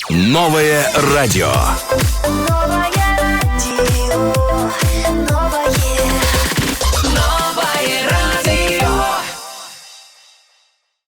Новое радио.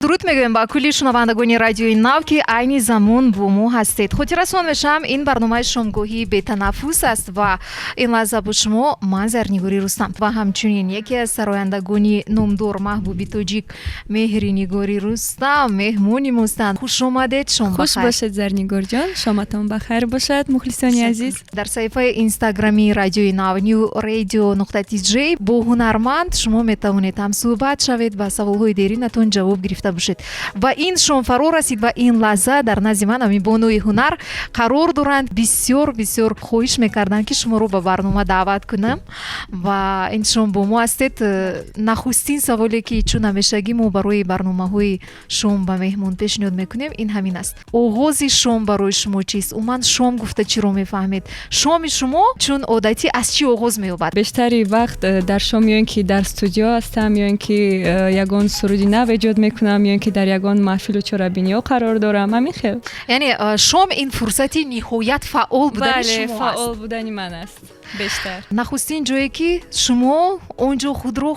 дуруд мегӯем ба кулли шунавандагони радиои нав ки айни замон бо мо ҳастед. хотиррасон мешавам ин барномаи шомгоҳии бетанаффус аст ва ин лаҳза бо шумо ман Зарнигори Рустам ва ҳамчунин яке аз сарояндагони номдор Маҳбуби Тоҷик Меҳри Нигори Рустам меҳмони мостанд. хушомадед. шом хуш бошед Зарнигорҷон, шоматон бахайр бошад мухлисони азиз. дар саҳифаи инстаграми радиои нав newradio.tj бо ҳунарманд шумо метавонед ҳамсӯҳбат шавед ва саволҳои деринатон ҷавоб гирифта бошед. ва ин шом фаро расид ва ин лаҳза дар назди ман ҳамин бонуи ҳунар қарор доранд. бисёр хоҳиш мекардам ки шуморо ба барнома даъват кунам ва ин шом бо мо ҳастед. нахустин саволе ки чун ҳамешагӣ мо барои барномаҳои шом ба меҳмон пешниҳод мекунем ин ҳамин аст. оғози шом барои шумо чист? умуман шом гуфта чиро мефаҳмед? шоми шумо чун одатӣ аз чӣ оғоз меёбад? бештари вақт дар шом ё ин ки дар студио ҳастам, ё ин ки ягон суруди нав эҷод мекунам, ё ин ки дар ягон маҳфилу чорабиниҳо қарор дорам. ҳамин хел. яъне шом ин фурсати ниҳоят фаъол будани бале, шумо фаъол аст. будани ман аст бештар. нахустин ҷое ки шумо он ҷо худро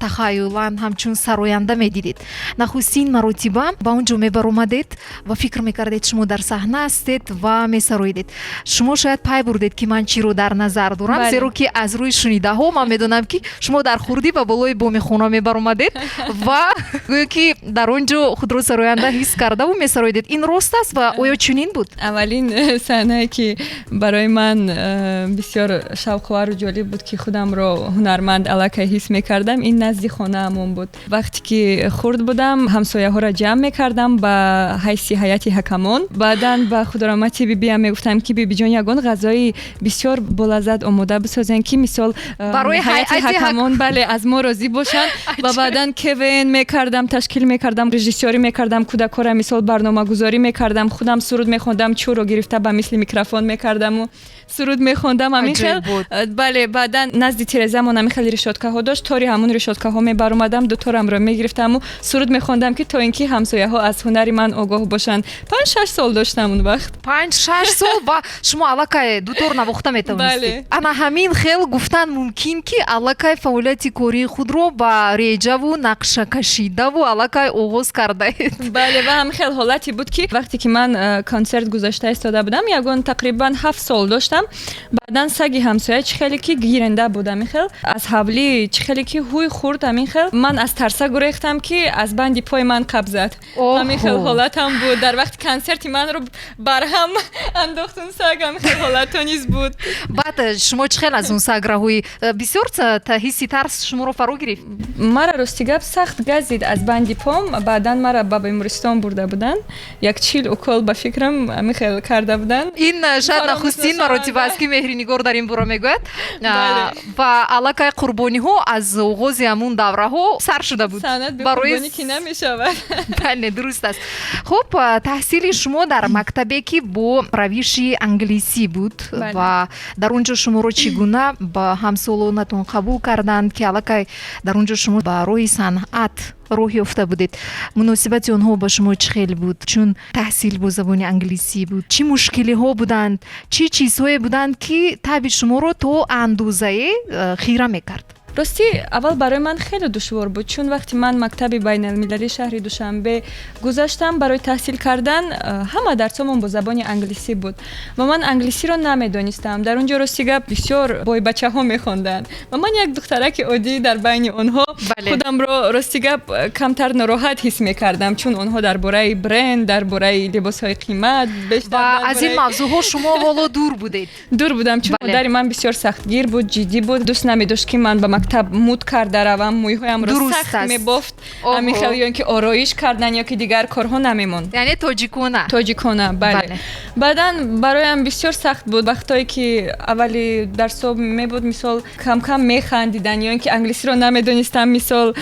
тахаюлан ҳамчун сароянда медидед. нахустин маротиба ба он ҷо мебаромадед ва фикр мекардед шумо дар саҳна ҳастед ва месароидед. шумо шояд пай бурдед ки ман чиро дар назар дорам, Бале. зеро ки аз рӯи шунидаҳо ман медонам ки шумо дар хурдӣ ба болои боми хона мебаромадед ва гӯё ки дар он ҷо худро сароянда ҳис кардаву месароидед. ин рост аст ва оё чунин буд? аввалин саҳнае ки барои ман бисёр шавқовару ҷолиб буд ки худамро ҳунарманд аллакай ҳис мекардам, ин назди хонаамон буд. вақте ки хурд будам ҳамсояҳоро ҷамъ мекардам ба ҳайси ҳайати ҳакамон. баъдан ба худорамати бибиам мегуфтам ки бибиҷон ягон ғазои бисёр болаззат омода бисозен ки мисол барои ҳайати ҳакамон бале аз мо розӣ бошанд. ва баъдан квн мекардам, ташкил мекардам, режиссёрӣ мекардам, кӯдакора мисол барномагузорӣ мекардам, худам суруд мехондам, чӯро гирифта ба мисли микрофон мекардаму суруд мехондам. ҳамин хел бале. баъдан назди тирезамон ҳамин хел решоткаҳо дошт. тори ҳамун решоткаҳо мебаромадам, дуторамро мегирифтаму суруд мехондам ки то ин ки ҳамсояҳо аз ҳунари ман огоҳ бошанд. 5-6 сол доштам он вақт. 5-6 сол ва шумо аллакай дутор навохта метавонистед. ана ҳамин хел гуфтан мумкин ки аллакай фаъолияти кории худро ба реҷаву нақшакашидаву аллакай оғоз кардаед. бале. ва ҳамин хел ҳолати буд ки вақте ки ман консерт гузашта истода будам, ягон тақрибан 7 сол доштам. баъдан саги ҳамсоя чӣ хеле ки гиренда буд, ҳамин хел аз ҳавлӣ чӣ хеле ки ҳуй хурд, ҳамин хел ман аз тарса гурехтам ки аз банди пои ман қаб зад. ҳамин хел ҳолатам буд. дар вақти консерти манро барҳам андохтун саг, ҳамин хел ҳолато низ буд. баъд шумо чӣ хел аз он саграҳои бисёр ҳисси тарс шуморо фаро гирифт? мара рости гап сахт газид аз банди пом. баъдан мара ба бемористон бурда буданд. 140 укол ба фикрам ҳамин хел карда буданд. ин шояд нахустин маротиба аст ки Меҳри Нигор дар ин бора мегӯяд. ва аллакай қурбониҳо аз оғози ҳамун давраҳо сар шуда буд. санад беқурбонӣ ки намешавад. бале, дуруст аст. хуб, таҳсили шумо дар мактабе ки бо равиши англисӣ буд ва дар он ҷо шуморо чӣ гуна ба ҳамсолонатон қабул карданд ки аллакай дар он ҷо шумо ба роҳи санъат роҳ ёфта будед? муносибати онҳо ба шумо чӣ хел буд? чун таҳсил бо забони англисӣ буд, чӣ мушкилиҳо буданд, чӣ чизҳое буданд ки таби шуморо то андозае хира мекард? рости аввал барои ман хеле душвор буд, чун вақти ман мактаби байналмилалии шаҳри Душанбе гузаштам барои таҳсил кардан, ҳама дарсомон бо забони англисӣ буд ва ман англисиро намедонистам. дар он ҷо рости гап бисёр бойбачаҳо мехонданд ва ман як духтараки оддӣ дар байни онҳо худамро рости гап камтар нороҳат ҳис мекардам, чун онҳо дар бораи бренд, дар бораи либосҳои қимат ва аз ин мавзӯъҳо шумо ҳоло дур будед? дур будам, чун модари ман бисёр сахтгир буд, ҷиддӣ буд, дӯст намедошт ки ман ба мактаб муд карда равам, мӯйҳоямро сахт мебофт, ҳамин хел ё ин ки ороиш кардан ё ки дигар корҳо намемонд. яъне тоҷикона. бале. баъдан бароям бисёр сахт буд вақтое ки аввали дарсо мебуд, мисол кам механдидан ё ин ки англисиро намедонистам, мисол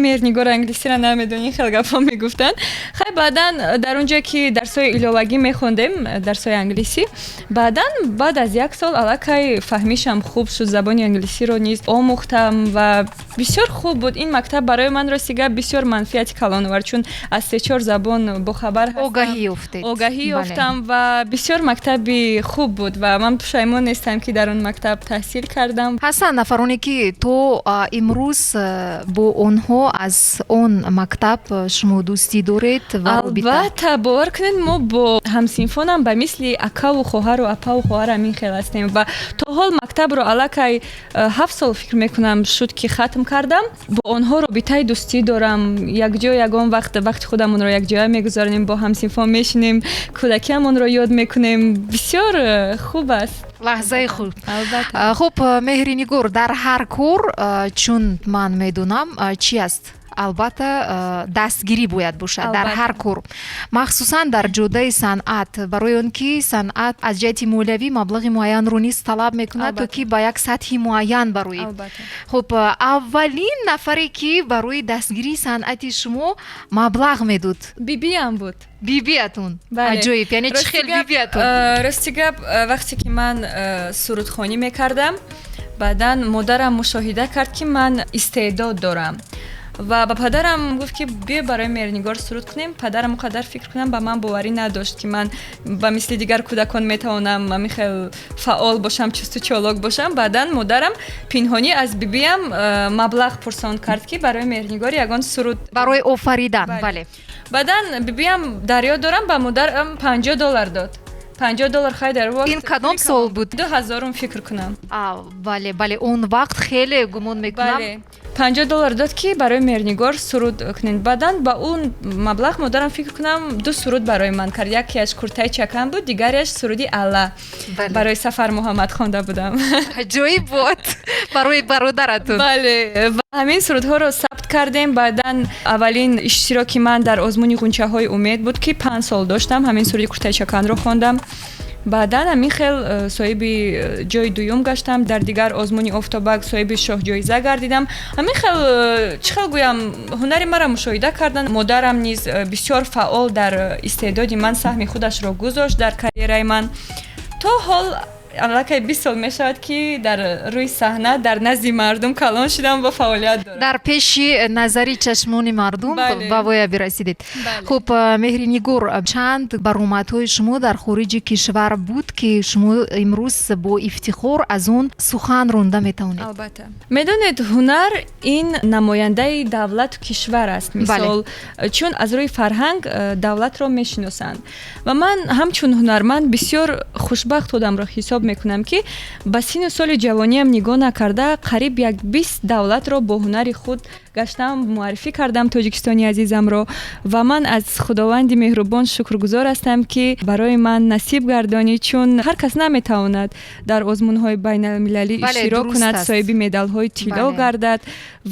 Меҳри Нигор англисиро намедонӣ, хел гапҳо мегуфтанд. хай баъдан дар он ҷое ки дарсои иловагӣ мехондем, дарсои англисӣ, баъд аз 1 сол аллакай фаҳмишам хуб шуд, забони англисиро низ омӯхтам ва бисёр хуб буд. Ин мактаб барои ман ростига бисёр манфиати калоновар, чун аз 3-4 забон бохабар ҳастам. Огаҳӣ ёфтам ва бисёр мактаби хуб буд ва ман пушаймон нестам ки дар он мактаб таҳсил кардам. ҳасан нафароне ки то имрӯз бо онҳо аз он мактаб шумо дӯстӣ доред ва албатта бовар кунед мо бо ҳамсинфонам ба мисли акаву хоҳару апаву хоҳар ҳамин хел ҳастем ва то ҳол мактабро аллакай 7 сол фикр мекунам шуд ки хатм кардам. бо онҳо робитаи дӯстӣ дорам. якҷо ягон вақти худамонро якҷоя мегузаронем, бо ҳамсинфон мешинем, кӯдакиамонро ёд мекунем. бисёр хуб аст. лаҳзаи хуб. Албатта. хуб меҳри нигор дар ҳар кор чун ман медонам чӣ аст, албатта дастгирӣ бояд бошад дар ҳар кор, махсусан дар ҷодаи санъат, барои он ки санъат аз ҷиҳати молиявӣ маблағи муайянро низ талаб мекунад то ки ба як сатҳи муайян барои. хуб аввалин нафаре ки барои дастгирии санъати шумо маблағ медод бибиам буд. бибиатун? аҷоиб, яъне чӣ хел бибиатун? рости гап вақте ки ман сурудхонӣ мекардам, баъдан модарам мушоҳида кард ки ман истеъдод дорам ва ба падарам гуфт ки бия барои меҳринигор суруд кунем. Падарам он қадар фикр кунам ба ман боварӣ надошт ки ман ба мисли дигар кӯдакон метавонам ҳамин хел фаъол бошам, чусту чолок бошам. баъдан модарам пинҳонӣ аз бибиам маблағ пурсон кард ки барои меҳринигор ягон суруд барои офаридан. бале. баъдан бибиам дар ёд дорам ба модарам $50 дод. $50 хай дар вақт. ин кадом сол буд? 2000 фикр кунам. бале бале, он вақт хеле гумон мекунам. $50 дод ки барои меҳринигор суруд кунед. баъдан ба он маблағ модарам фикр кунам 2 суруд барои ман кард. якеаш куртаи чакан буд, дигареаш суруди алла. барои Сафар Муҳаммад хонда будам. аҷоиб буд барои бародаратун. бале, ҳамин сурудҳоро сабт кардем. баъдан аввалин иштироки ман дар озмуни ғунчаҳои умед буд ки 5 сол доштам. ҳамин суруди куртаи чаканро хондам. баъдан ҳамин хел соҳиби ҷои дуюм гаштам. дар дигар озмуни офтобак соҳиби шоҳҷоиза гардидам. ҳамин хел чӣ хел гӯям, ҳунари маро мушоҳида кардан. модарам низ бисёр фаъол дар истеъдоди ман саҳми худашро гузошт дар карьераи ман. то ҳол аллакай 20 сол мешавад ки дар рӯи саҳна дар назди мардум калон шудам ва фаъолият дорам. дар пеши назари чашмони мардум ба воя расидед. хуб меҳри нигор, чанд баромадҳои шумо дар хориҷи кишвар буд ки шумо имрӯз бо ифтихор аз он сухан ронда метавонед? албатта медонед, ҳунар ин намояндаи давлату кишвар аст. мисол чун аз рӯи фарҳанг давлатро мешиносанд ва ман ҳамчун ҳунарманд бисёр хушбахт одамро ҳисоб мекунам ки ба сину соли ҷавониам нигоҳ накарда қариб 20 давлатро бо ҳунари худ гаштам, муаррифӣ кардам тоҷикистони азизамро ва ман аз худованди меҳрубон шукргузор ҳастам ки барои ман насиб гардонид, чун ҳар кас наметавонад дар озмунҳои байналмилалӣ иштирок кунад, соҳиби медалҳои тилло гардад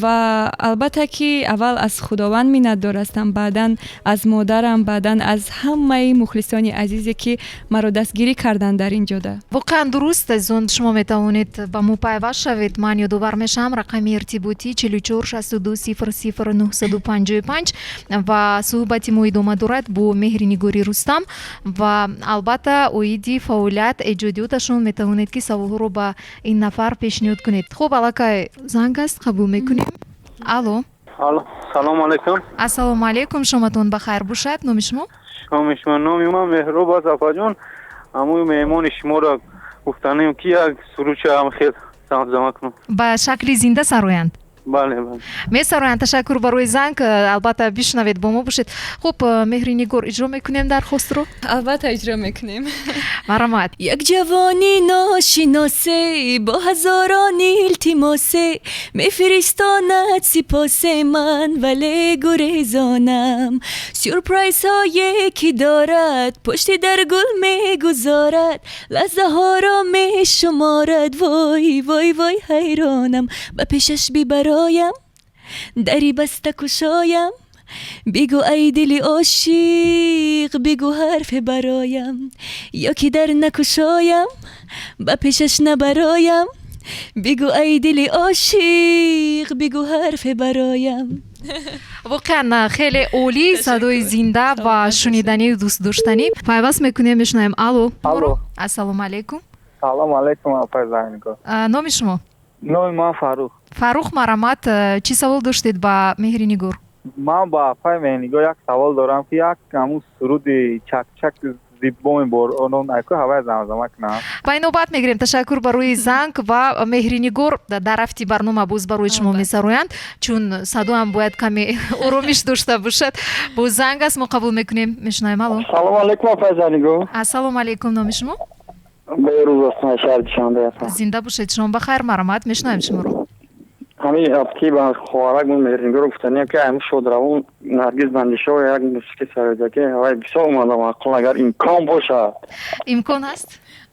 ва албатта ки аввал аз худованд миннатдор ҳастам, баъдан аз модарам, баъдан аз ҳамаи мухлисони азизе ки маро дастгирӣ карданд дар ин ҷода. воқеан дуруст азон шумо метавонед ба мо пайваст шавед. ман ёдовар мешавам рақами иртиботӣ 44620955 ва суҳбати мо идома дорад бо меҳри нигори Рустам ва албатта оиди фаъолият эҷодиёташон метавонед ки саволҳоро ба ин нафар пешниҳод кунед. хуб аллакай занг аст, қабул мекунем. алло. салому алайкум. ассалому алайкум, шоматон бахайр бошад. номи шумо? номи ман меҳруб аст. афаҷон, ҳамои меҳмони шуморо гуфтанем ки як суручаам хел замзама кунам. ба шакли зинда сароянд? бале. месароянд. ташаккур барои занг. албатта бишнавед, бо мо бошед. хуб меҳри нигор, иҷро мекунем дархостро? албатта иҷро мекунем. марамат. як ҷавони ношиносе бо ҳазорон илтимосе мефиристонад сипосе ман вале гурезонам сюрпрайзҳое ки дорад пушти дар гул мегузорад лаҳзаҳоро мешуморад вой вой вой ҳайронам ба пешаш бибароям дари баста кушоям бигӯ ай дили ошиқ бигӯ ҳарфе бароям ё ки дар накушоям ба пешаш набароям бигӯ ай дили ошиқ бигӯ ҳарфе бароям. воқеан хеле олӣ, садои зинда ва шуниданию дӯстдоштанӣ. пайваст мекунем, мешунавем. алло. ассалому алайкум. салому алайкум. апай Зайнигор. номи шумо? номи ман Фарух. фарух марамат чӣ савол доштед ба меҳринигор? ман ба афай меҳринигор як савол дорам ки як ҳамун суруди чак зибоми боронон айку ҳавай замзама кунам. ба инобат мегирем. Ташаккур барои занг ва меҳринигор дар рафти барнома боз барои шумо месароянд, чун садоам бояд каме оромиш дошта бошад. бо занг аст мо қабул мекунем. мешунавем. алло. салому алейкум афайзаниго. ассалому алейкум. номи шумо? беҳрӯз ҳастам, шаҳри Душанбе ҳастам. зинда бошед. шумо бахайр марамат. мешунавем шуморо. ҳамин ки ба хоҳарак мо меҳринигор гуфтанем ки ҳамин шодравон наргиз бандишо як мусиқи сарояки ҳавай бисёр омадам ақл агар имкон бошад. имкон ҳаст?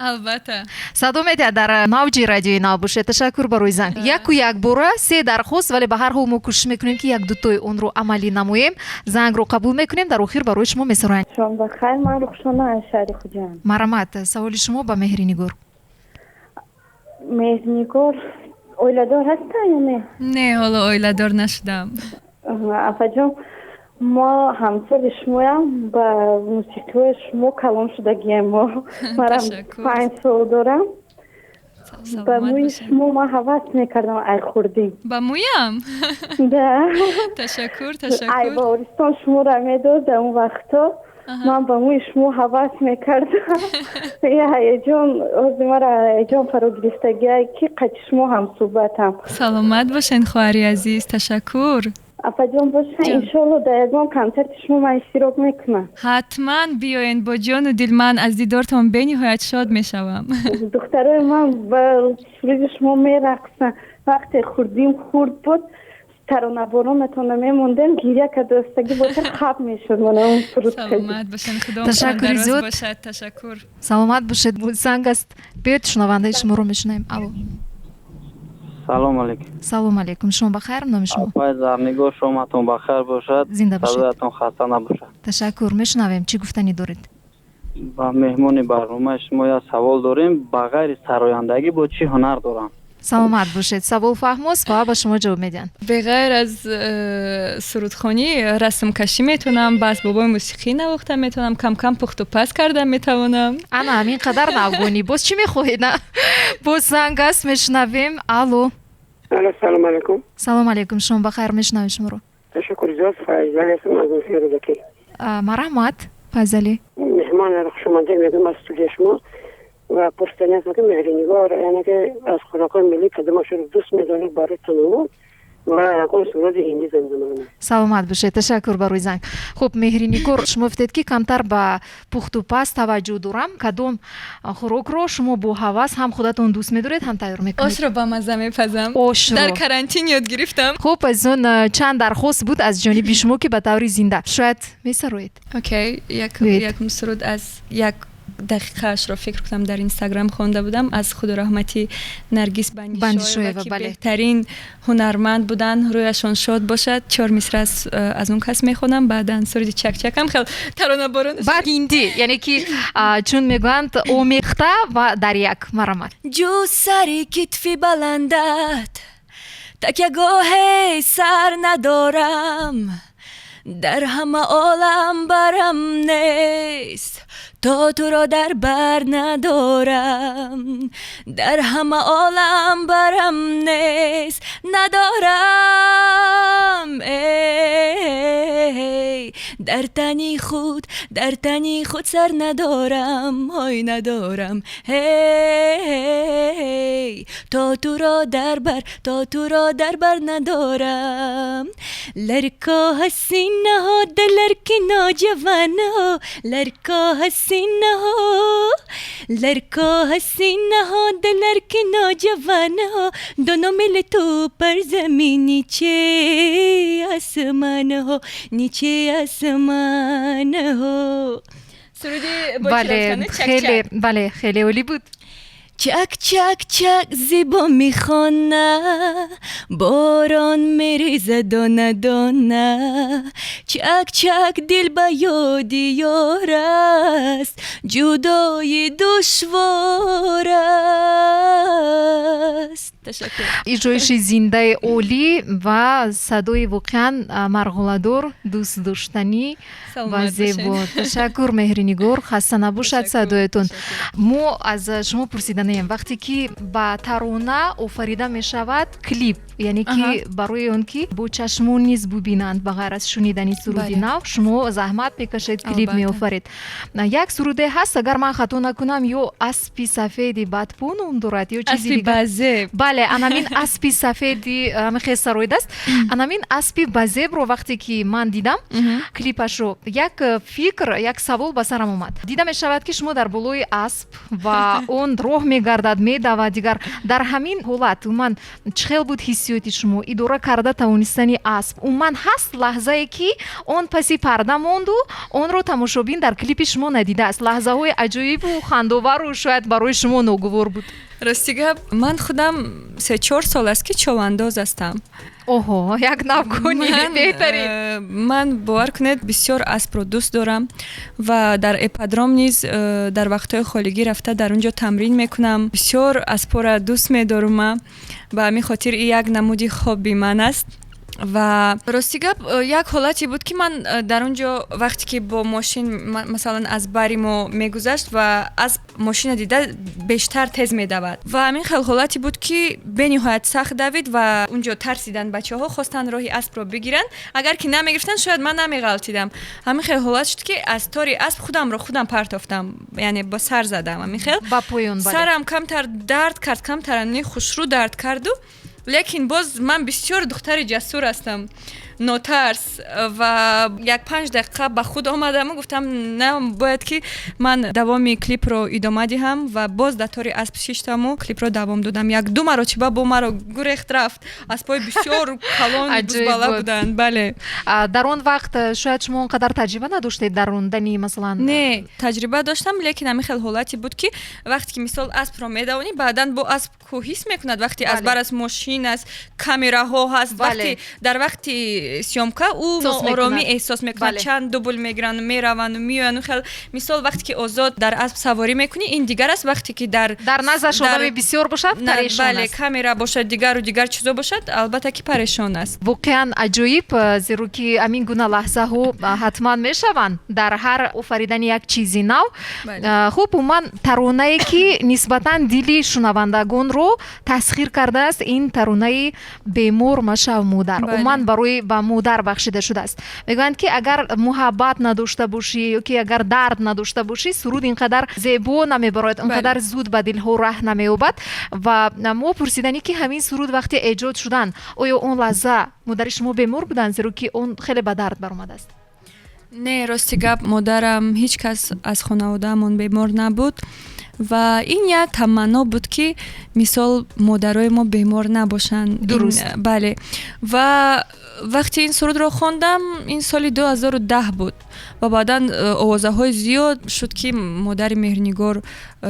албатта. садо медиҳад дар навҷи радиои нав бошед. ташаккур барои занг. яку як бора се дархост, вале ба ҳар ҳол мо кӯшиш мекунем ки як дутои онро амалӣ намоем. зангро қабул мекунем. дар охир барои шумо месароянд. شما بخیر. من رخشانه از شهر خوجام. марамат, саволи шумо ба меҳринигор. مهرنیگار اویلادار هستن یا نه؟ не ҳоло оиладор нашудам. افجام ما همسر شمایم با موسیقی شما کلام شدگیم ما مرم تشکر. 5 سال دارم با سلامت موی باشین. شما ما حواس میکردم ای خوردیم ба муям. ده ташаккур ای ташаккур. باورستان شما را میداد در اون وقتا من با موی شما حواس میکردم یه هیجان از مرا هیجان فرا گرفتگی که قد شما هم صحبتم саломат бошен хоҳари азиз. ташаккур. افجام باشه انشالله در یگان کنسرت شما من اشتراک میکنم ҳатман биёен бо ҷону дил. ман аз дидортон бениҳоят шод мешавам. دخترای من با سرود شما میرقصن وقتی خوردیم خورد بود ترانه بارانتون میموندن گریه که دستگی باتر خواب میشد من اون سرود саломат бошен. худо Ташаккури дароз зиёд. бошад. ташаккур. саломат бошед. занг аст. биёед шунавандаи шуморо мешунавем. алло. салому алейкум. салому алейкум. шумо бахайр. номи шумо? афайзанигор шоматон бахайр бошад. зинда бошед. садоятон хаста набошад. ташаккур. мешунавем. чӣ гуфтанӣ доред? ба меҳмони барномаи шумо як савол дорем. ба ғайри сарояндагӣ бо чӣ ҳунар дорам? саломат бошед. савол фаҳмост ва ба шумо ҷавоб медиҳанд. беғайр аз сурудхонӣ расмкашӣ метавонам, ба асбобои мусиқӣ навохта метавонам, камкам пухту пас карда метавонам. ана ҳамин қадар навгонӣ. боз чӣ мехоҳед? на боз занг аст. мешунавем. алло. السلام علیکم. салому алейкум. шумо бахайр. мешунавем шуморо? تشکر زیاد فایزالی هستم از اون فیرو دکی. марамат файзалӣ. مهمان رخشمنده میگم از استودیو شما و پرسیدنی هستم که مهرینگار یعنی که از خوراکای ملی کدومش رو دوست می‌دارید برای تنوع و یکون سرود هندی زمزمه کنم. саломат бошед. ташаккур барои занг. хуб меҳринигор, шумо гуфтед ки камтар ба пухту пас таваҷҷӯҳ дорам. кадом хӯрокро шумо бо ҳавас ҳам худатон дӯст медоред, ҳам тайёр мекунед? ошро ба мазза мепазам. Ошро. дар карантин ёд гирифтам. хуб аз он чанд дархост буд аз ҷониби шумо ки ба таври зинда шояд месароед. окей, Бед. якум суруд аз як дақиқаашро фикр кунам дар инстаграм хонда будам аз худораҳмати наргиз бандишоева ки бале. беҳтарин ҳунарманд будан, рӯяшон шод бошад. 4 мисра аз он кас мехонам. баъдан суруди чакчакам хел таронаборон баъд ҳиндӣ, яъне ки чун мегӯянд омехта ва дар як. марамат. ҷӯ сари китфи баландат такягоҳе сар надорам дар ҳама олам барам нест то туро дар бар надорам дар ҳама олам барам нест надорам дар тани худ сар надорам ҳой надорам то туро дар бар надорам ларко ҳасина ҳо даларки ноҷавана ҳо ларко ҳасина ҳо даларки ноҷавана ҳо доно мили ту пар замин ниче асмана ҳо бале хеле олӣ буд. чак чак чак зибо мехона борон мереза дона дона чак чак дил ба ёди ёр аст ҷудои душвор аст تشکر. اجرایش زنده اولی و صدای واقعا مرغلادور دوست داشتنی و زیبا. تشکر مهرنگار، خسته نباشد صدایتون. ما از شما پرسیدنیم وقتی که با ترانه آفریده می شود کلیپ، یعنی که برای اون که با چشمون نیز ببینند بغیر از شنیدن سرود نو، شما زحمت میکشید کلیپ می آفرید. یک سروده هست اگر من خطا نکنم یا اسبی سفید بدپون اون دارد یا چیزی دیگه. بازه. بله انامین اسبی سفیدی همه سروید است. انامین اسبی بازه رو وقتی که من دیدم کلیپش رو یک فکر یک سوال به سرم اومد. دیدم می شود که شما در بالای اسب و اون راه میگردد میدود دیگر در همین حالت من چخیل بود حسیاتی شما اداره کرده توانستنی اسب اون من هست لحظه ای که اون پسی پرده موند و اون رو تماشابین در کلیپ شما ندیده است. لحظه های عجیب و خنده‌آور و شاید برای شما ناگوار بود. راستی گپ من خودم 3-4 سال است که چوانداز هستم. اوه یک نبگونی بهترین. من باور کنید بسیار اسب رو دوست دارم و در اپادروم نیز در وقتهای خالگی رفته در اونجا تمرین میکنم. بسیار اسب را دوست میدارم و همین خاطر یک نمودی خوبی من است. و راستی گپ یک حالتی بود که من در اونجا وقتی که با ماشین مثلا از بریمو میگذشت و از ماشین دیده بیشتر تیز میدود و همین خیلی حالتی بود که به نهایت سخت دوید و اونجا ترسیدن بچه‌ها خواستن راهی اسب رو بگیرن. اگر که نمیگرفتن شاید من نمیغلطیدم. همین خیلی حالت شد که از تاری اسب خودم پرتافتم، یعنی با سر زدم. همین خیلی با پایون سرم کمتر درد کرد، کمتر خوشرو درد کرد و لیکن باز من بسیار دختر جسور هستم، نوترس و 1-5 دقیقه به خود آمدم و گفتم نه باید که من دوام کلیپ رو ادامه دهم و باز در طور اسب شیشتم و کلیپ رو دوام دادم. 1-2 مرتبه با مرا گریخت رفت. اسبای بسیار کلان بزباله بودن. بله. در اون وقت شاید شما اونقدر تجربه نداشتید در راندنی مثلا؟ نه تجربه داشتم لیکن همین خیلی حالتی بود که وقتی که مثال اسب رو میدونی بعداً با اسب کوهیس میکند وقتی از بر از ماشین است کامراها هست وقتی در وقتی سیومکا او آرامی احساس میکنه. چند دوبل میگیرن میروند و میان. خیلی مثال وقتی که آزاد در اسب سواری میکنی این دیگر است وقتی که در نزدش آدم بسیار باشد پریشان است. بله کامرا باشد دیگر چیزا باشد البته که پریشان است. واقعا عجیب زیرا که همین گونه لحظه ها حتما میشوند در هر آفریدن یک چیزی نو. خوب من ترانه ای که نسبتا دلی شنوندگان رو تسخیر کرده است این ترانه بیمار مشو مادر. من برای با مادر بخشیده شده است. میگویند که اگر محبت نداشته باشی یا که اگر درد نداشته باشی سرود اینقدر زیبا نمیبرد، اونقدر زود به دل ها ره نمییابد. و ما پرسیدنی که همین سرود وقتی ایجاد شدن آیا اون لحظه مادر شما بیمار بودن زیرا که اون خیلی به درد برآمده است؟ نه راستی گپ مادرم هیچ کس از خانواده‌مون بیمار نبود و این یک تمنا بود که مثال مادرای ما بیمار نباشن. درست. بله. و وقتی این سرود رو خوندم این سال 2010 بود و بعداً آوازه های زیاد شد که مادر مهرنگار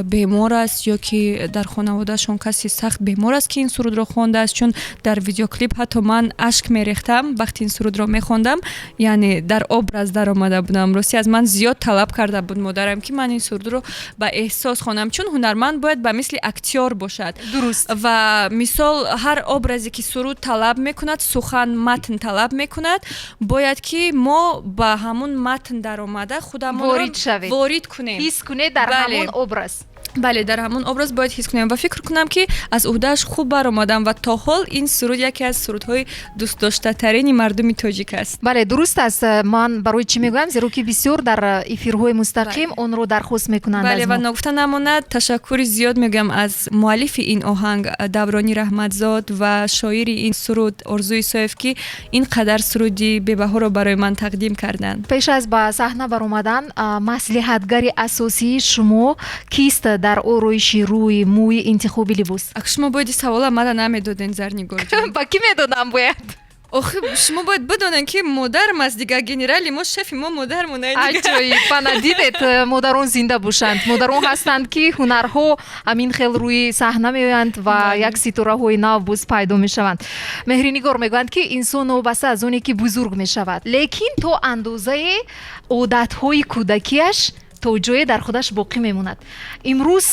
بیمار است یا که در خانوادهشون کسی سخت بیمار است که این سرود رو خونده است. چون در ویدیو کلیپ حتی من اشک میریختم وقتی این سرود رو میخوندم، یعنی در ابراز در آمده بودم. راستی از من زیاد طلب کرده بود مادرم که من این سرود رو با احساس خوانم چون هنرمند باید به مثل اکتیور باشد. درست. و مثال هر ابرازی که سرود طلب میکند سخن متن طلب میکند باید که ما با همون متن در آمده خودمون وارد کنیم، حس کنه در همون ابراز. بله در همون ابراز باید حس کنیم و فکر کنم که از عهده‌اش خوب برآمدم و تا حال این سرود یکی از سرودهای دوست داشته ترین مردم تاجیک است. بله درست است. من برای چی میگم زیرا که بسیار در افیرهای مستقیم اون رو درخواست میکنند. بله و نگفته نماند تشکر زیاد میگم از مؤلف این آهنگ دورانی رحمتزاد و شاعر این سرود ارزوی صایف که این قدر سرودی به‌بها رو برای من تقدیم کردند. پیش از به صحنه برآمدن مصلحتگر اساسی شما کیست در آرایشی روی موی انتخابی لباس؟ شما باید سوال مرا نمیدادین زرنگار جان. با کی میدادم باید؟ آخه شما باید بدونن که مادرم است دیگه، گنرالی ما شف ما مادرمون دیگه. عجیب. ندیدید مادران زنده باشند. مادران هستند که هنرها همین خیلی روی صحنه میآیند و یک ستاره های نو باز پیدا میشوند. مهرنگار میگویند که انسان وابسته از اونی که بزرگ میشود لیکن تو اندازه عادت های کودکیش то ҷое дар худаш боқӣ мемонад. имрӯз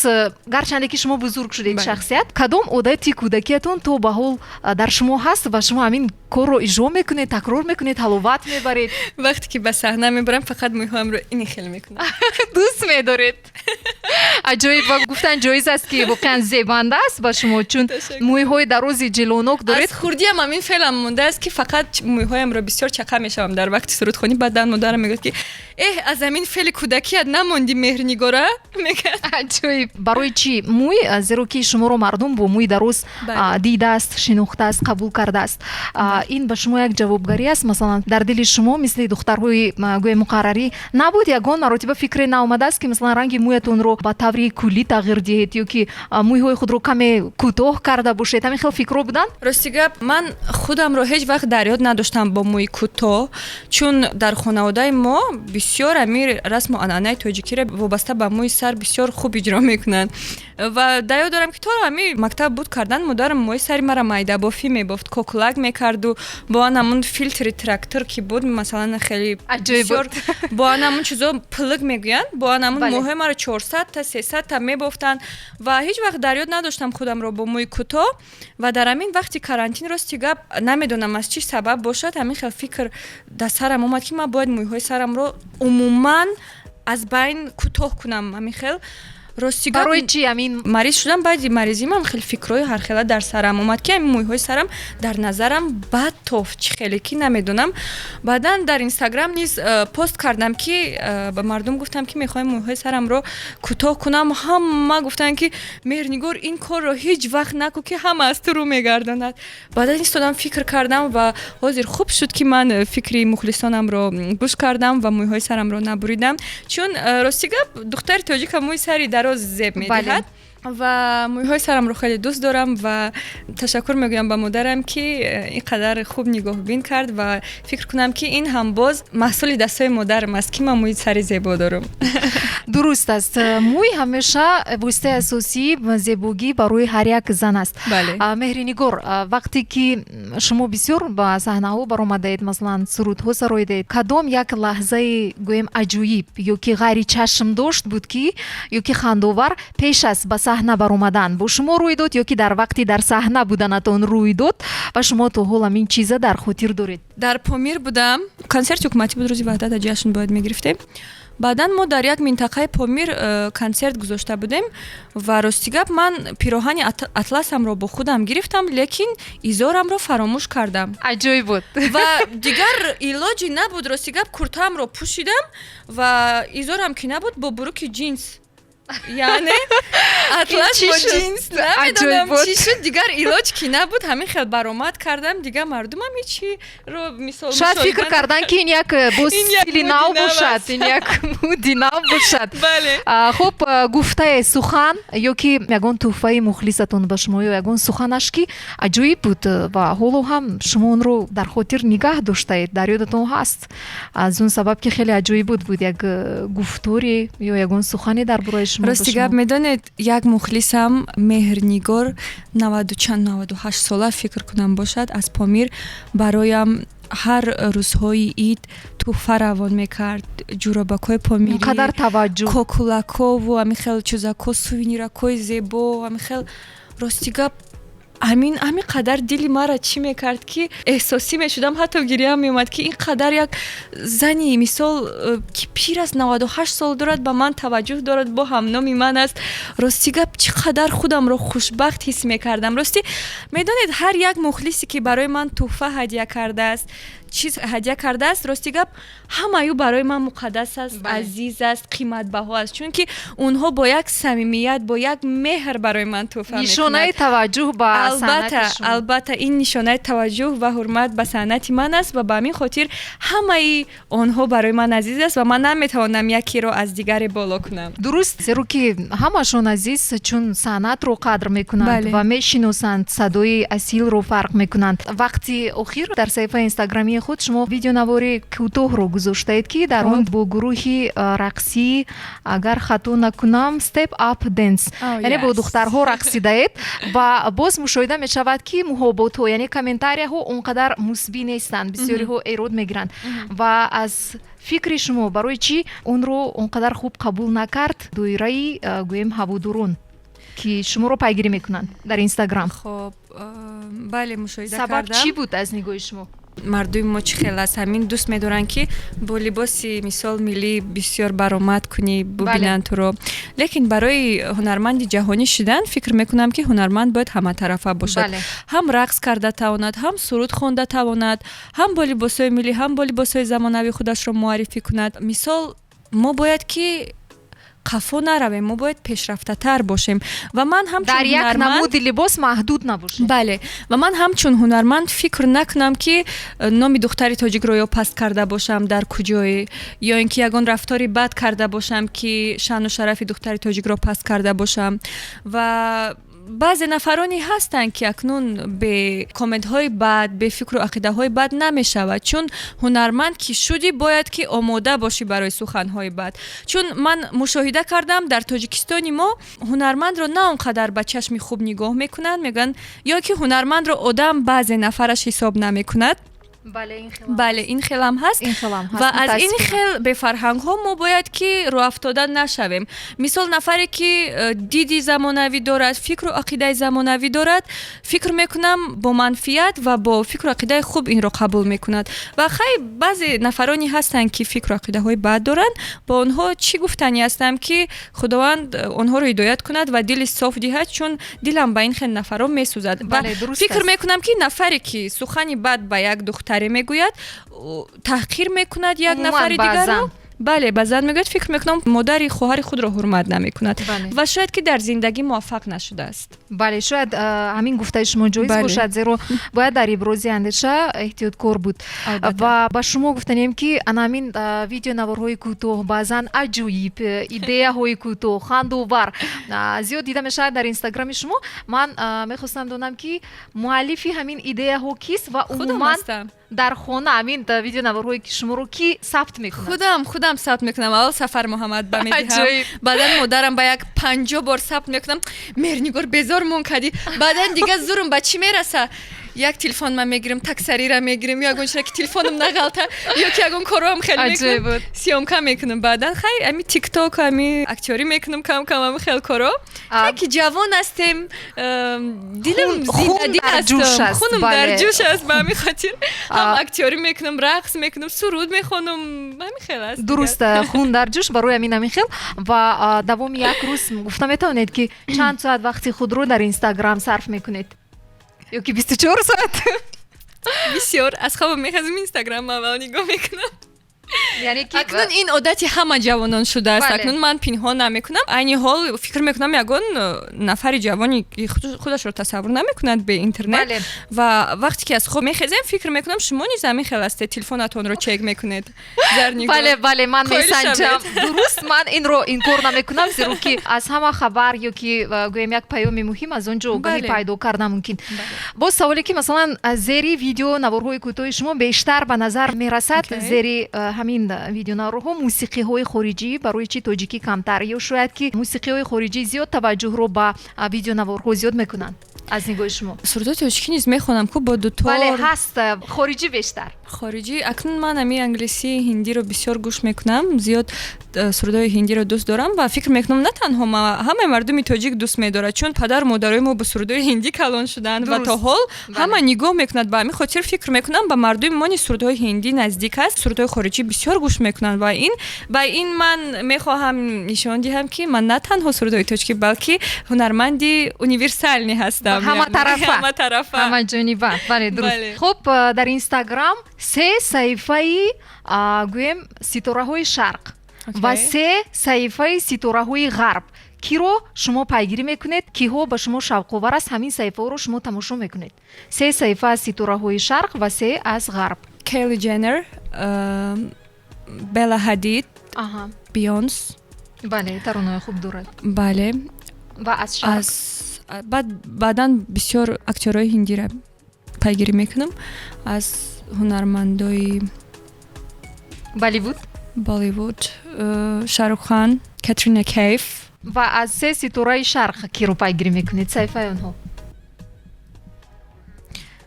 гарчанде ки шумо бузург шудед шахсият, кадом одати кӯдакиятон то ба ҳол дар шумо ҳаст ва шумо ҳамин корро иҷро мекунед, такрор мекунед, ҳаловат мебаред? вақте ки ба саҳна мебарам фақат мӯйҳоямро ини хел мекунам. дӯст медоред? аҷоиб. ва гуфтан ҷоиз аст ки воқеан зебанда аст ба шумо, чун мӯйҳои дарози ҷилонок доред. аз хурдиам ҳамин феълам мондааст ки фақат мӯйҳоямро бисёр чақа мешавам дар вақти сурудхонӣ. баъдан модарам мегӯяд ки аз ҳамин феъли кӯдакият намонди меҳрнигора мегӯяд. аҷоиб. барои чӣ мӯй? зеро ки шуморо мардум бо мӯи дароз дидааст, шинохтааст, қабул кардааст. ин ба шумо як ҷавобгарӣ аст? масалан дар дили шумо мисли духтарҳои гӯя муқаррарӣ набуд ягон маротиба фикре наомадааст ки масалан ранги мӯятонро ба таври куллӣ тағйир диҳед ё ки мӯйҳои худро каме кӯтоҳ карда бошед? ҳамин хел фикрҳо буданд? рости гап, ман худамро ҳеҷ вақт дар ёд надоштам бо мӯи кӯтоҳ, чун дар хонаводаи мо бисёр амир расму анъанаи тоҷикиро вобаста ба мӯи сар бисёр хуб иҷро мекунанд. ва дар ёд дорам ки то ҳамин мактаб буд кардан модарам мӯи сари мара майдабофӣ мебофт, коклак мекарду бо анамун филтри трактор ки буд масалан хеле бисёр бо анамун чизо плуг мегӯянд, бо анамун мӯҳои мара 400 та 300 та мебофтанд ва ҳеҷ вақт дар ёд надоштам худамро бо мӯи кӯтоҳ. ва дар ҳамин вақти карантин рости гап намедонам аз чӣ сабаб бошад ҳамин хел фикр дар сарам омад ки ман бояд мӯйҳои сарамро умуман аз байн кӯтоҳ кунам. ҳамин хел рости гап барои чӣ ҳамин мариз шудам. баъди маризим ҳам хеле фикрҳои ҳархела дар сарам омад ки ҳамин мӯйҳои сарам дар назарам бад тофт, чӣ хеле ки намедонам. баъдан дар инстаграм низ пост кардам ки ба мардум гуфтам ки мехоҳам мӯйҳои сарамро кӯтоҳ кунам. ҳама гуфтанд ки меҳрнигор ин корро ҳеҷ вақт накун ки ҳама аз ту рӯ мегардонад. баъдан истодам фикр кардам ва ҳозир хуб шуд ки ман фикри мухлисонамро гӯш кардам ва мӯйҳои сарамро набуридам, чун рости гап духтари тоҷика мӯи сари зеб медиҳад ва мӯйҳои сарамро хеле дӯст дорам ва ташаккур мегӯям ба модарам ки ин қадар хуб нигоҳубин кард ва фикр кунам ки ин ҳам боз маҳсули дастҳои модарам аст ки ман мӯи сари зебо дорам. дуруст аст. мӯй ҳамеша воситаи асосии зебогӣ барои ҳар як зан аст. меҳринигор, вақте ки шумо бисёр ба саҳнаҳо баромадаед, масалан сурудҳо сарои дед, кадом як лаҳзаи гӯем аҷоиб ё ки ғайри чашм дошт буд ки ё ки хандовар пеш аз ба саҳна баромадан бо шумо рӯй дод ё ки дар вақти дар саҳна буданатон рӯй дод ва шумо то ҳол ҳамин чиза дар хотир доред? дар Помир будам, консерти ҳукуматӣ буд, рӯзи ваҳдат ҷашн бояд мегирифтем. баъдан мо дар як минтақаи Помир консерт гузошта будем ва рости гап ман пироҳани атласамро бо худам гирифтам, лекин изорамро фаромӯш кардам. аҷоиб буд. ва дигар илоҷи набуд. Рости гап куртаамро пӯшидам ва изорам ки набуд, бо буруки ҷинс, яъне атлас бо ҷинс, намедонам чӣ шуд, дигар илоҷ ки набуд. ҳамин хел баромад кардам. дигар мардумам ҳечиро мисол шояд фикр кардан ки ин як бо стили нав бошад, ин як муди нав бошад. хуб, гуфтае сухан ё ки ягон тӯҳфаи мухлисатон ба шумо ё ягон суханаш ки аҷоиб буд ва ҳоло ҳам шумо онро дар хотир нигаҳ доштаед, дар ёдатон ҳаст, аз он сабаб ки хеле аҷоиб буд як гуфторе ё ягон сухане дар бораи рости гап, медонед, як мухлисам Меҳрнигор 94-98 сола фикр кунам бошад, аз Помир бароям ҳар рӯзҳои ид тӯҳфа равон мекард. ҷуробакҳои помирӣ, қадар таваҷҷӯҳ, кокулакҳову ҳамин хел чӯзакҳо, сувениракҳои зебо, ҳамин хел рости гап ҳамин қадар дили мара чӣ мекард ки эҳсосӣ мешудам, ҳатто гириям меомад ки ин қадар як зани мисол ки пир аст, 98 сол дорад, ба ман таваҷҷӯҳ дорад, бо ҳамноми ман аст. рости гап чӣ қадар худамро хушбахт ҳис мекардам. рости медонед, ҳар як мухлисе ки барои ман тӯҳфа ҳадия кардааст, чиз ҳадия кардааст, рости гап ҳамаю барои ман муқаддас аст, азиз аст, қиматбаҳо аст, чунки онҳо бо як самимият, бо як меҳр барои ман тӯҳфа мекунанд. нишонаи таваҷҷӯҳ ба санъати шумо. албатта ин нишонаи таваҷҷӯҳ ва ҳурмат ба санъати ман аст ва ба ҳамин хотир ҳамаи онҳо барои ман азиз аст ва ман наметавонам якеро аз дигаре боло кунам. дуруст, зеро ки ҳамашон азиз, чун санъатро қадр мекунанд ва мешиносанд, садои асилро фарқ мекунанд. вақти охир дар саҳифаи инстаграмии худ шумо видеонавори кӯтоҳро гузоштаед ки дар он бо гурӯҳи рақсӣ, агар хато накунам, Step Up Dance, яъне бо духтарҳо рақсидаед ва боз мушоҳида мешавад ки муҳоботҳо, яъне комментарияҳо он қадар мусбӣ нестанд, бисёриҳо эрод мегиранд ва аз фикри шумо барои чӣ онро он қадар хуб қабул накард доираи гӯем ҳаводорон ки шуморо пайгирӣ мекунанд дар Instagram? خب бале мушоҳида сабаб кардам. чӣ буд аз нигоҳи шумо? мардуми мо чӣ хел аст ҳамин дӯст медоранд ки бо либоси мисол миллӣ бисёр баромад кунӣ бубинанд туро. лекин барои ҳунарманди ҷаҳонӣ шудан фикр мекунам ки ҳунарманд бояд ҳаматарафа бошад. Бале. ҳам рақс карда тавонад, ҳам суруд хонда тавонад, ҳам бо либосҳои миллӣ, ҳам бо либосҳои замонавӣ худашро муаррифӣ кунад. мисол мо бояд ки қафо наравем, мо бояд пешрафтатар бошем ва ман ҳамчун дар як ҳунарманд намуди либос маҳдуд набошем. бале, ва ман ҳамчун ҳунарманд фикр накунам ки номи духтари тоҷикро ё паст карда бошам дар куҷое, ё ин ки ягон рафтори бад карда бошам ки шаъну шарафи духтари тоҷикро паст карда бошам. ва баъзе нафароне ҳастанд ки акнун бе комментҳои бад, бе фикру ақидаҳои бад намешавад, чун ҳунарманд ки шудӣ бояд ки омода бошӣ барои суханҳои бад. Чун ман мушоҳида кардам дар Тоҷикистони мо ҳунармандро на он қадар ба чашми хуб нигоҳ мекунанд, мегӯянд ё ки ҳунармандро одам баъзе нафараш ҳисоб намекунад. бале, ин хел ҳам ҳаст. ва аз ин хел бефарҳангҳо мо бояд ки роҳафтода нашавем. мисол нафаре ки диди замонавӣ дорад, фикру ақидаи замонавӣ дорад, фикр мекунам бо манфиат ва бо фикру ақидаи хуб инро қабул мекунад. ва хай баъзе нафароне ҳастанд ки фикру ақидаҳои бад доранд, бо онҳо чӣ гуфтанӣ ҳастам ки худованд онҳоро ҳидоят кунад ва дили соф диҳад, чун дилам ба ин хел нафарон месӯзад. ва фикр мекунам ки нафаре ки сухани бад ба як духтаре мегӯяд, таҳқир мекунад як нафари дигарро. бале, ба зан мегӯяд, фикр мекунам модари хоҳари худро ҳурмат намекунад ва шояд ки дар зиндагӣ муваффақ нашудааст. бале, шояд ҳамин гуфтаи шумо ҷоиз бошад, зеро бояд дар ибрози андеша эҳтиёткор буд. ва ба шумо гуфтанем ки анамин видеонаварҳои кӯтоҳ, баъзан аҷоиб, идеяҳои кӯтоҳ, хандовар зиёд дида мешавад дар Инстаграми шумо. ман мехостам донам ки муаллифи ҳамин идеяҳо кист ва умуман дар хона ҳамин видеонаварҳое ки шуморо ки сабт мекунад? худам сабт мекунам. аввал Сафар Муҳаммад ба медиҳам, баъдан модарам ба як 50 бор сабт мекунам. Мернигор безор мон кади. баъдан дига зурум ба чӣ мераса? як телефон ман мегирам, таксарира мегирам, ё ягон чизе ки телефонам нагалта, ё ки ягон корам хеле мекунам, сиёмка мекунам. баъдан хай ами тикток, ами актёрӣ мекунам кам ами хел коро. ки ҷавон ҳастем, дилам зиндагӣ аст, хунам дар ҷӯш аст. ба ҳамин хотир ҳам актёрӣ мекунам, рақс мекунам, суруд мехонам, ҳамин хел аст. дуруст, хун дар ҷӯш барои ҳамин хел. ва давоми як рӯз гуфта метавонед ки чанд соат вақти худро дар Инстаграм сарф мекунед? ё ки 24 соат? бисёр. аз хобам мехазам Инстаграм аввал нигоҳ мекунам. яъне ки акнун ин одати ҳама ҷавонон шудааст. акнун ман пинҳон намекунам. айни ҳол фикр мекунам ягон нафари ҷавони ки худашро тасаввур намекунад бе интернет. ва вақте ки аз хоб мехезем фикр мекунам шумо низ ҳамин хел астед, телефонатонро чек мекунед. бале, ман месанҷам. дуруст, ман инро инкор намекунам, зеро ки аз ҳама хабар ё ки гӯем як паёми муҳим аз он ҷо огаҳӣ пайдо карда мумкин. боз саволе ки масалан зери видео наварҳои кӯтоҳи шумо бештар ба назар мерасад, зери ҳамин видеонаварҳо мусиқиҳои хориҷӣ барои чӣ тоҷикӣ камтар, ё шояд ки мусиқиҳои хориҷӣ зиёд таваҷҷӯҳро ба видеонаварҳо зиёд мекунанд аз нигоҳи шумо? сурудои тоҷикӣ низ мехонам ку бо дутор. бале, ҳаст. хориҷӣ бештар? хориҷӣ акнун ман ами англисӣ, ҳиндиро бисёр гӯш мекунам. зиёд сурудои ҳиндиро дӯст дорам ва фикр мекунам на танҳо ҳамаи мардуми тоҷик дӯст медорад, чун падару модарои мо бо сурудои ҳиндӣ калон шуданд ва то ҳол ҳама нигоҳ мекунад. ба ҳамин хотир фикр мекунам ба мардуми мо низ сурудои ҳиндӣ наздик аст, сурудои хориҷӣ бисёр гӯш мекунанд. ва ба ин ман мехоҳам нишон диҳам ки ман на танҳо сурудои тоҷикӣ, балки ҳунарманди универсалне ҳастам. ҳаматарафа, ҳамаҷониба. бале, дуруст. хуб, дар Инстаграм 3 саҳифаи гӯем ситораҳои шарқ ва 3 саҳифаи ситораҳои ғарб. киро шумо пайгирӣ мекунед? киҳо ба шумо шавқовар аст? ҳамин саҳифаҳоро шумо тамошо мекунед. 3 саҳифа аз ситораҳои шарқ ва 3 аз ғарб. Kylie Jenner, Bella Hadid, Beyoncé. бале, таронаи хуб дорад. бале. ва аз шарқ баъдан бисёр актёрҳои ҳиндиро пайгирӣ мекунам. аз ҳунармандои Болливуд, Шаҳрух-хан, Катрина Кайф. ва аз 3 ситораи шарқ киро пайгирӣ мекунед саҳифаи онҳо?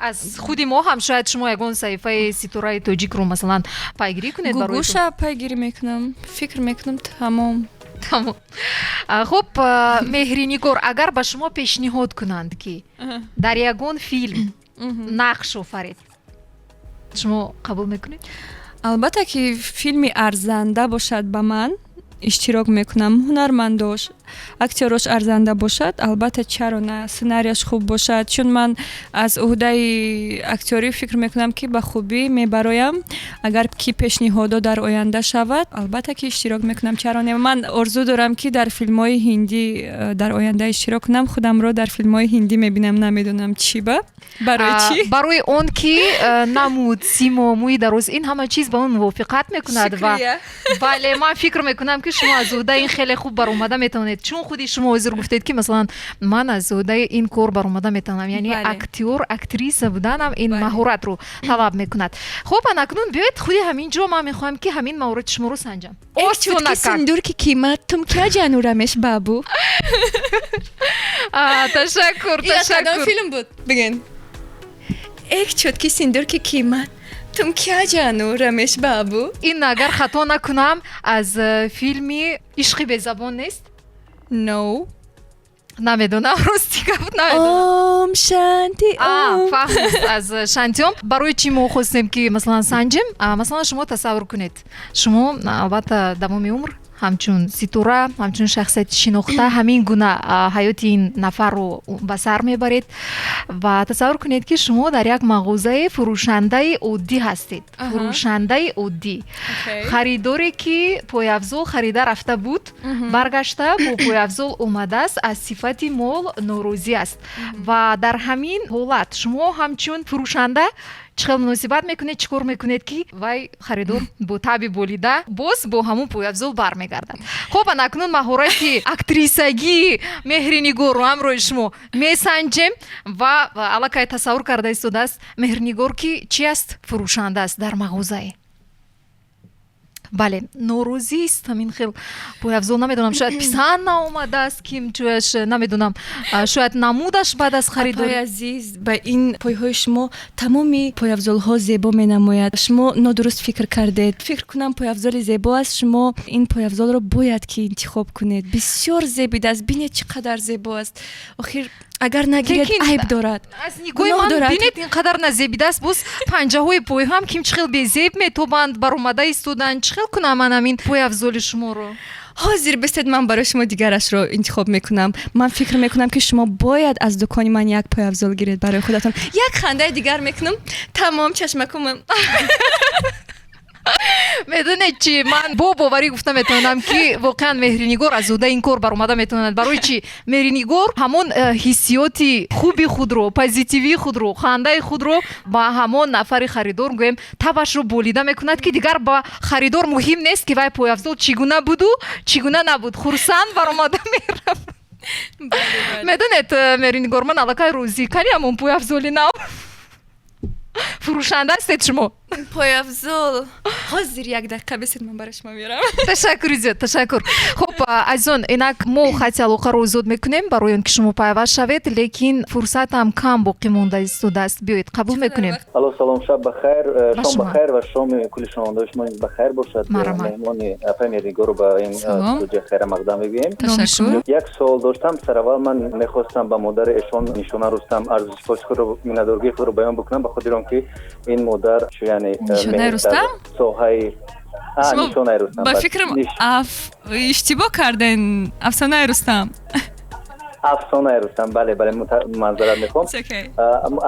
аз худи мо ҳам шояд шумо ягон саҳифаи ситураи тоҷикро масалан пайгирӣ кунед барои гугуша пайгирӣ мекунам, фикр мекунам, тамом. тамом. Хуб, Меҳринигор, агар ба шумо пешниҳод кунанд ки дар ягон филм нақш офаред, шумо қабул мекунед? албатта ки филми арзанда бошад ба ман иштирок мекунам, ҳунармандош, актёрош арзанда бошад, албатта чаро на, сценарияш хуб бошад, чун ман аз уҳдаи актёрӣ фикр мекунам ки ба хубӣ мебароям. Агар ки пешниҳодо дар оянда шавад, албатта ки иштирок мекунам, чаро не. Ман орзу дорам ки дар филмҳои ҳиндӣ дар оянда иштирок кунам, худамро дар филмҳои ҳиндӣ мебинам, намедонам чӣ ба барои чӣ. Барои он ки намуд, симо, мӯи дароз, ин ҳама чиз ба он мувофиқат мекунад ва бале, ман фикр мекунам ки шумо аз уҳдаи ин хеле хуб баромада метавонед. Чун худи шумо ҳозир гуфтед ки масалан ман аз уҳдаи ин кор баромада метавонам, яъни актёр, актриса буданам ин маҳоратро талаб мекунад. Хуб, анакнун биёед худи ҳамин ҷо ман мехоҳам ки ҳамин маҳорати шуморо санҷам. Чутки синдур ки қимат тум кия ҷану рамеш бабу. Ташаккур, ташаккур. филм буд. Бигин. Эк чутки синдур ки қимат тум кия ҷану рамеш бабу. Ин агар хато накунам аз филми Ишқи безабон нест? No. Намедонам, рости гап намедонам. Ом шанти ом. Фаҳмид, аз шантиём. Барои чӣ мо хостем ки масалан санҷем? Масалан шумо тасаввур кунед. Шумо албатта тамоми умр ҳамчун ситура, ҳамчун шахсияти шинохта ҳамин гуна ҳаёти ин нафарро ба сар мебаред ва тасаввур кунед ки шумо дар як мағозаи фурӯшандаи оддӣ ҳастед. Фурӯшандаи оддӣ. Харидоре ки пойафзол харида рафта буд, баргашта бо пойафзол омадааст, аз сифати мол норозӣ аст. Ва дар ҳамин ҳолат шумо ҳамчун фурӯшанда чӣ хел муносибат мекунед, чӣ кор мекунед ки вай харидор бо таби болида боз бо ҳамун пойафзол бармегардад. Хуб, анакнун маҳорати актрисагии Меҳринигорро ҳамроҳи шумо месанҷем ва аллакай тасаввур карда истодааст Меҳринигор ки чӣ аст? Фурӯшанда аст дар мағозае. Бале, норозист, ҳамин хел пойафзол намедонам, шояд писанд наомадааст, ким чӯяш намедонам, шояд намудаш баъд аз харидорӣ. Апай азиз, ба ин пойҳои шумо тамоми пойафзолҳо зебо менамояд. Шумо нодуруст фикр кардед. Фикр кунам пойафзоли зебо аст, шумо ин пойафзолро бояд ки интихоб кунед. Бисёр зебидаст, бинед чӣ қадар зебо аст. Охир агар нагиред айб дорад. Аз нигоҳи ман бинед ин қадар назебидааст, боз панҷаҳои пояҳам ким чӣ хел безеб метобанд, баромада истоданд. Чӣ хел кунам ман ҳамин пойафзоли шуморо? ҳозир бистед ман барои шумо дигарашро интихоб мекунам. Ман фикр мекунам ки шумо бояд аз дукони ман як пойафзол гиред барои худатон. Як хандаи дигар мекунам. Тамом чашмакумам. медонед чӣ, ман бо боварӣ гуфта метавонам ки воқеан Меҳринигор аз уҳдаи ин кор баромада метавонад. Барои чӣ? Меҳринигор ҳамон ҳиссиёти хуби худро, позитивии худро, хандаи худро ба ҳамон нафари харидор гӯем табашро болида мекунад ки дигар ба харидор муҳим нест ки вай пойафзол чӣ гуна буду, чӣ гуна набуд. Хурсанд баромада меравад. медонед Меҳринигор, ман аллакай розӣ кани ҳамон пойафзоли нав фурӯшанда ҳастед шумо. Пойафзол ҳозир як дақиқа бисед ман барои шумо меорам. Ташаккур зиёд, ташаккур. Хуб, азизон, инак мо хати алоқаро озод мекунем барои он ки шумо пайваст шавед, лекин фурсатам кам боқӣ монда истодааст. биёед қабул мекунем. алло, салом, шаб бахайр, шом бахайр ва шоми кули шунавандаҳои шумо низ бахайр бошад. меҳмони апай Меҳринигорро ба ин студия хайра мақдам мегӯем. Ташаккур. як суол доштам. Сараввал ман мехостам ба модари эшон нишона рустам арзишпоси худро, миннатдоригии худро баён бикунам, ба хотири он ки ин модар яъне Рустам? соҳаи нишонаи Рустам. Ба фикрам иштибоҳ карден. Афсонаи Рустам. афсонаи Рустам, бале, манзарат мехоҳам.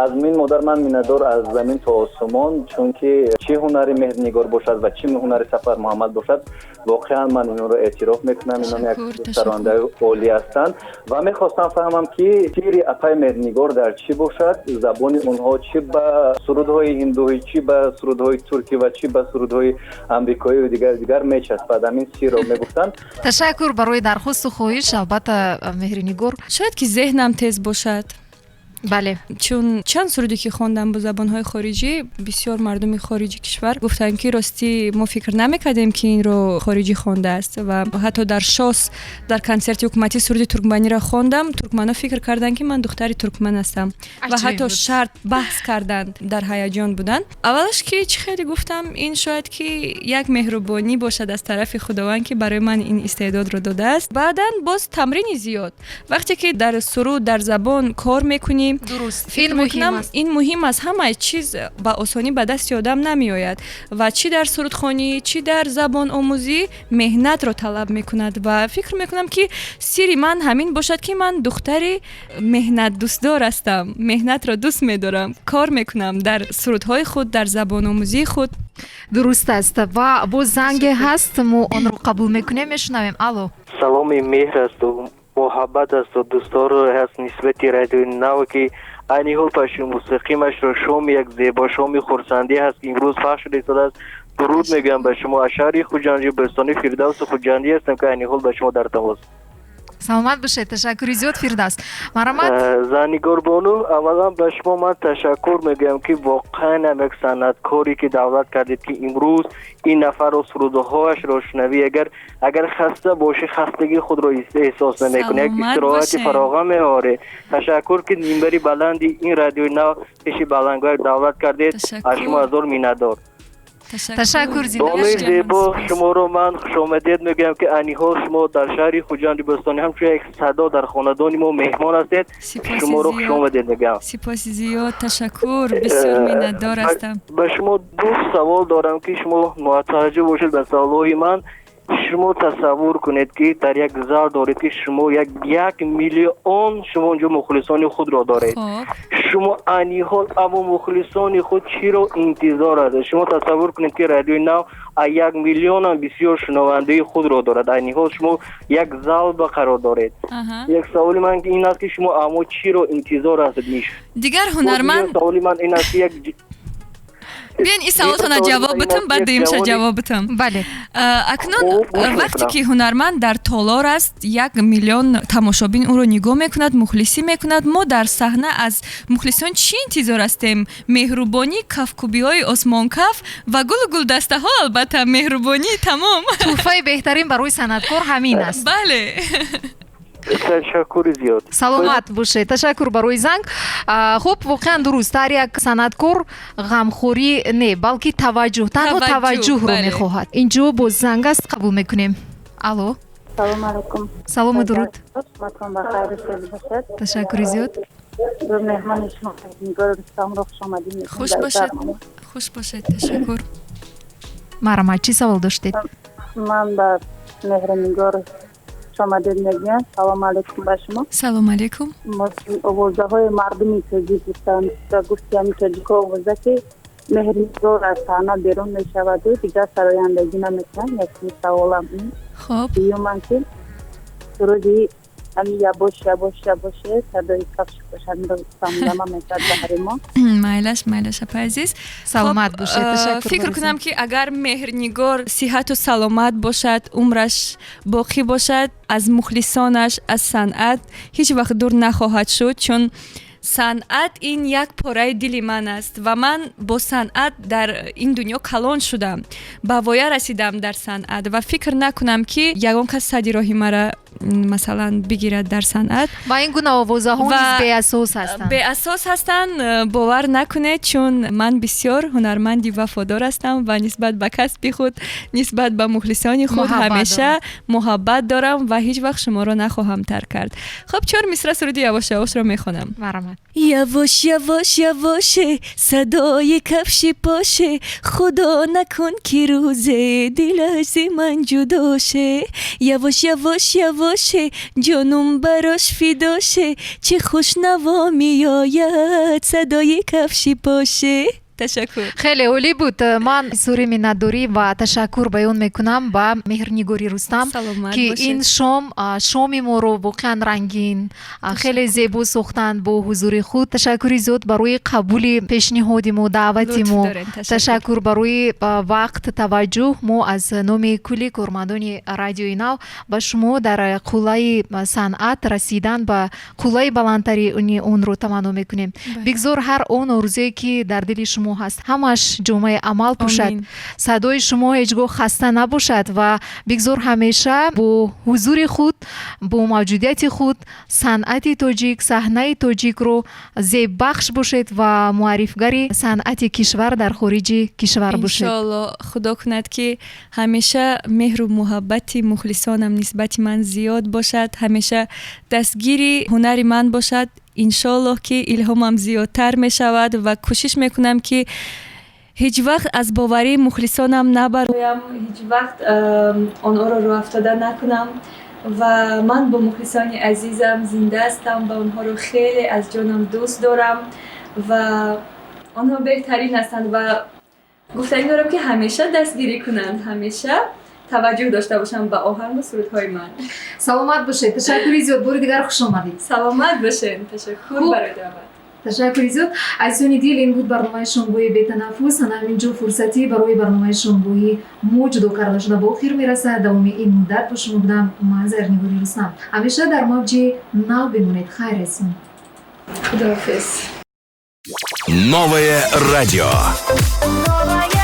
аз мин модар ман миннатдор аз замин то осмон, чунки чӣ ҳунари Меҳринигор бошад ва чӣ ҳунари Сафар Муҳаммад бошад, воқеан ман инонро эътироф мекунам. инон як сарондаи олӣ ҳастанд ва мехостам фаҳмам ки сирри апай Меҳринигор дар чӣ бошад, забони онҳо чӣ ба сурудҳои ҳиндуӣ, чӣ ба сурудҳои туркӣ ва чӣ ба сурудҳои амрикоӣ дигар мечаспад. ҳамин сирро мегуфтанд. Ташаккур барои дархосту хоҳиш. албатта Меҳринигор, шояд ки зеҳнам тез бошад. бале чун чанд суруде ки хондам бо забонҳои хориҷӣ бисёр мардуми хориҷи кишвар гуфтанд ки ростӣ мо фикр намекардем ки инро хориҷӣ хондааст ва ҳатто дар шос дар консерти ҳукуматӣ суруди туркманиро хондам. Туркманҳо фикр карданд ки ман духтари туркман ҳастам ва ҳатто шарт баҳс карданд, дар ҳаяҷон буданд. аввалаш ки чӣ хеле гуфтам ин шояд ки як меҳрубонӣ бошад аз тарафи худованд ки барои ман ин истеъдодро додааст. баъдан боз тамрини зиёд вақте ки дар суруд дар забон кор мекуним дуруст фикр мекунам ин муҳим аст. ҳамаи чиз ба осонӣ ба дасти одам намеояд ва чӣ дар сурудхонӣ чӣ дар забономӯзӣ меҳнатро талаб мекунад ва фикр мекунам ки сири ман ҳамин бошад ки ман духтари меҳнатдӯстдор ҳастам. меҳнатро дӯст медорам, кор мекунам дар сурудҳои худ, дар забономӯзии худ. дуруст аст ва бо занге ҳаст мо онро қабул мекунем. мешунавем. алло, саломи меҳр асту муҳаббат асту дӯсторо ҳаст нисбати радиои нав ки айни ҳол паши мусиқимашро шоми як зебо шоми хурсандӣ ҳаст ки имрӯз пахш расодааст. дуруд мегӯям ба шумо. аз шаҳри хуҷанҷӣ бӯстони фирдавсу хуҷандӣ ҳастам ки айни ҳол ба шумо дар тамос. саломат бошед. ташаккури зиёд фирдавс. марҳамат. занигорбону аввалан ба шумо ман ташаккур мегӯям ки воқеан ҳам як санъаткоре ки даъват кардед ки имрӯз ин нафарро сурудаҳоашро шунавӣ. агар хаста бошӣ хастагии худро эҳсос намекунӣ, як истироҳати фароғам меорӣ. ташаккур ки минбари баланди ин радиои нав пеши балангоҳ даъват кардед. аз шумо ҳазор миннатдор. ташаккур. донои зебо шуморо ман хушомадед мегӯям ки айни ҳол шумо дар шаҳри хуҷанди бӯстони ҳамчун як садо дар хонадони мо меҳмон ҳастед. шуморо хушомадед мегӯям. сипоси зиёд. ташаккур. бисёр миннатдор ҳастам. ба шумо ду савол дорам ки шумо мутаваҷҷӯҳ бошед ба саволҳои ман. шумо тасаввур кунед ки дар як зал доред ки шумо 1 миллион шумо онҷо мухлисони худро доред. шумо айни ҳол амо мухлисони худ чиро интизор ҳастед? шумо тасаввур кунед ки радиои нав 1 миллион бисёр шунавандаи худро дорад. айни ҳол шумо як зал ба қарор доред. як саволи ман ин аст ки шумо амо чиро интизор ҳастед? дигар ҳунарманд саволи ман ин аст ки як биён ин саволтона ҷавоб битам баъд дуюмша ҷавоб битам. бале акнун вақте ки ҳунарманд дар толор аст 1 миллион тамошобин ӯро нигоҳ мекунад, мухлисӣ мекунад. мо дар саҳна аз мухлисон чӣ интизор ҳастем? меҳрубонӣ, кафкубиҳои осмонкаф ва гулу гулдастаҳо. албатта меҳрубонӣ тамом. тӯҳфаи беҳтарин барои санъаткор ҳамин аст. бале ташаккури зиёд. саломат бошед. ташаккур барои занг. хуб, воқеан дуруст. ҳар як санъаткор ғамхорӣ не, балки таваҷҷӯҳ, танҳо таваҷҷӯҳро мехоҳад. инҷо бо занг аст, қабул мекунем. алло, салому алайкум. салому дуруд. вақтатон бахайр бошад. ташаккури зиёд. бо меҳмони шумо нигор рустамро хушомадид мекунам. хуш бошед. хуш бошед. ташаккур. марҳамат, чӣ савол доштед? ман ба меҳринигор хушомадид мегӯям. салому алайкум ба шумо. салому алайкум. овозаҳои мардуми тоҷик гуфтанд, гуфтиями тоҷикҳо овоза ки меҳринигор аз саҳна берун мешаваду дигар сарояндагӣ намекунад. яки саволам ин. хоб дуюман ки суруди ами ябоше садои кафши бошадро фаҳмидама месад баҳри мо. майлаш апа азиз. саломат бошед. ташаккур. фикр кунам ки агар меҳрнигор сиҳату саломат бошад, умраш боқӣ бошад, аз мухлисонаш, аз санъат ҳеҷ вақт дур нахоҳад шуд, чун санъат ин як пораи дили ман аст ва ман бо санъат дар ин дунё калон шудам. ба воя расидам дар санъат ва фикр накунам ки ягон кас сади роҳи мара масалан бигирад дар санъат. ва ин гуна овозаҳо низ беасос ҳастанд. беасос ҳастанд. бовар накунед, чун ман бисёр ҳунарманди вафодор ҳастам ва нисбат ба касби худ, нисбат ба мухлисони худ ҳамеша муҳаббат дорам ва ҳеҷ вақт шуморо нахоҳам тарк кард. хуб, 4 мисра суруди явош-явошро мехонам. марҳамат. явош явош явоше садои кафши поше, худо накун ки рӯзе дил аз ман ҷудоше. явош явош явоше ҷонум барош фидоше, чӣ хушнаво меояд садои кафши поше. ташаккур. خیلی عالی بود. من سوری منتداری و تشکر بیان میکنم با مهرنگاری رستم سلامت که باشید. این شام ما رو واقعا رنگین خیلی زیبا ساختند با حضور خود. تشکری زود برای قبول پیشنهاد ما، دعوت لطف ما. دارین. تشکر برای وقت توجه. ما از نام کلی کارمندان رادیوی نو با شما در قله صنعت رسیدن به قله بلندتری اون رو تمنا میکنیم. بگذار هر اون آرزویی که در دل شما هست همش جامعه عمل باشد. آمین. صدای شما هیچگاه خسته نباشد و بگذار همیشه با حضور خود، با موجودیت خود صنعت تاجیک، صحنه تاجیک رو زیب بخش باشد و معرفگری صنعت کشور در خارج کشور باشد. انشالله خدا کند که همیشه مهر و محبت مخلصانم نسبت من زیاد باشد، همیشه دستگیری هنر من باشد. انشالله که الهامم زیادتر می شود و کوشش میکنم که هیچ وقت از باوری مخلصانم نبرایم، هیچ وقت آنها را راه افتاده نکنم و من با مخلصان عزیزم زنده هستم و آنها رو خیلی از جانم دوست دارم و آنها بهترین هستند و گفتنی دارم که همیشه دستگیری کنند، همیشه توجه داشته باشم به آهنگ و سرودهای من. سلامت باشید. تشکری زیاد. بار دیگر خوش آمدید. سلامت باشین. تشکر برای دعوت. تشکر زیاد. عزیزان دیل این بود برنامه شنبوی بی‌تنفس. همینجا فرصتی برای برنامه شنبوی موجود کرده شده به آخر میرسه. دوام این مدت با شما بودم من نگاری رستم. همیشه در موج نو بمونید. خیر هستین. خداحافظ. Новое радио. Новое